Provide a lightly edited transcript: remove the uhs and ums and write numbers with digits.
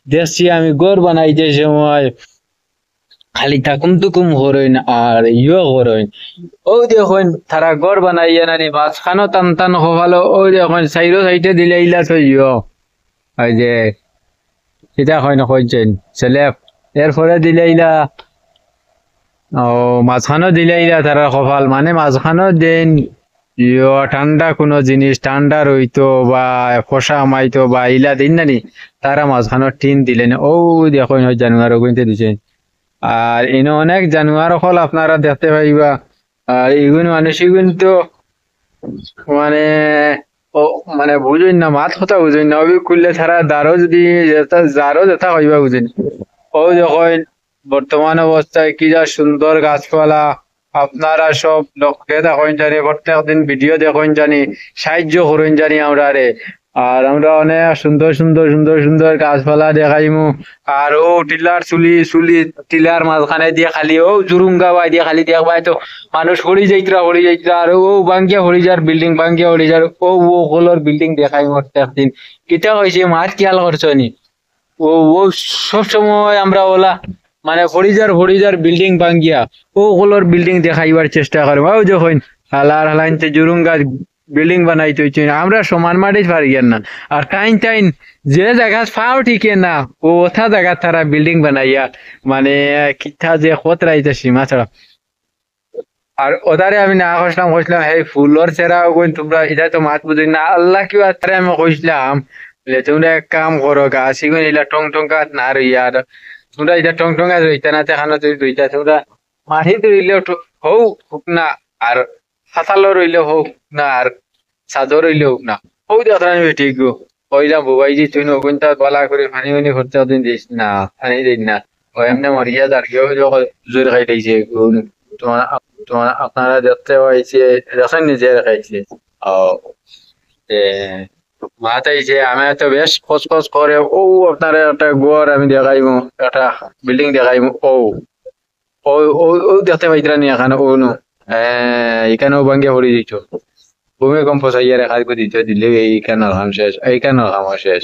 দেখছি আমি গড় বানাইতে সময় খালি তাকুম তুকুম হরইন আর ইয়ে হরইন। ও দেখুন তারা গড় বানাইয়া নানি মাঝখানো টান টান হবালো ও দেখুন সাইডো সাইডে দিলে ইলা তো ইয়ে ওই যে এটা হয় না কইছেন সেলেপ এরপরে দিলে ইলা ও মাঝখানো দিলে ইলা তারা কপাল মানে মাঝখানো দেন ইয়ো ঠান্ডা কোনো জিনিস ঠান্ডা রইতো বা ফসা আমাইতো বা ইলা দিন নানি তারা মাঝখানো টিন দিলেন ও দেখুন ওই জানুয়ার ওগুনতে দিছেন। আর এনে অনেক জানুয়ার হল আপনারা দেখতে পাইবা। আর এগুন মানুষ কিন্তু মানে ও মানে বুঝুন না মাত কথা বুঝুন না ওই করলে তারা দারো যদি যারও যেটা হইবা বুঝুন। ও দেখুন বর্তমান অবস্থায় কি যা সুন্দর গাছপালা আপনারা সব লক্ষ্যে দেখুন জানি প্রত্যেক দিন ভিডিও দেখুন জানি সাহায্য করুন জানি আমরা রে। আর আমরা অনেক সুন্দর সুন্দর সুন্দর সুন্দর গাছপালা দেখাইমু। আর ও টিলার চুলি চুলি টিলার মাঝখানে দিয়ে খালি ও জুরুঙ্গা বাই দিয়ে খালি দেখবাই তো মানুষ হরি যাইতরা আর ও বাঙ্গিয়া হরি যার বিল্ডিং বাঙ্গিয়া হরি যার ও কলর বিল্ডিং দেখাই প্রত্যেক দিন কিতা হয়েছে মাছ খেয়াল করছো নি। ও ও সব সময় আমরা ওলা মানে হরিজার বিল্ডিং ভাঙ্গিয়া ও গুলোর বিল্ডিং দেখাইবার চেষ্টা করে ও যখন হালার হালাইনতে জুরুঙ্গা বিল্ডিং বানাই তৈছে আমরা সমান মাটি পারি না। আর টাইন টাইন যে জায়গা ফাও ঠিকে না ও ওথা জায়গা তারা বিল্ডিং বানাইয়া মানে কিতা যে খতরাইতে সীমা ছাড়া। আর ওদারে আমি না কইসলাম হে ফুলর চেরা ওগুন তোমরা এটা তো মাত বুঝি না আল্লাহ কি তারে আমি কইসলাম বলে তোমরা এক কাম করো গাছ এগুন এলা টং টং গাছ না রইয়া আর তোমরা এটা টং টং গাছ রইতা না তেখানো তুই রইতা তোমরা মাটিতে রইলেও হোক না আর হাতালো রইলেও হোক না আর সাজো রইলেও হোক না ও দেখা আমি ঠিক গো ওইলাম বুবাইজি তুই নগুন তা গলা করে পানি পানি করতে দিন দিস না পানি দিন না ও এমনি মরিয়া দাঁড় কেউ জোর খাই দিয়েছে তোমার তোমার আপনারা দেখতে পাইছে দেখেন নিজে দেখাইছে ও এ মাতাইছে আমি তো বেশ খোঁজ করে ও আপনারা একটা গড় আমি দেখাইমু একটা বিল্ডিং দেখাইমু ও ও ও ও দেখতে পাইতরা নি এখানে ও নো এখানেও ভাঙ্গে পড়ে দিত ভূমিকম্প চাইয়া রেখা দিতে দিলে এইখানে শেষ এইখানে শেষ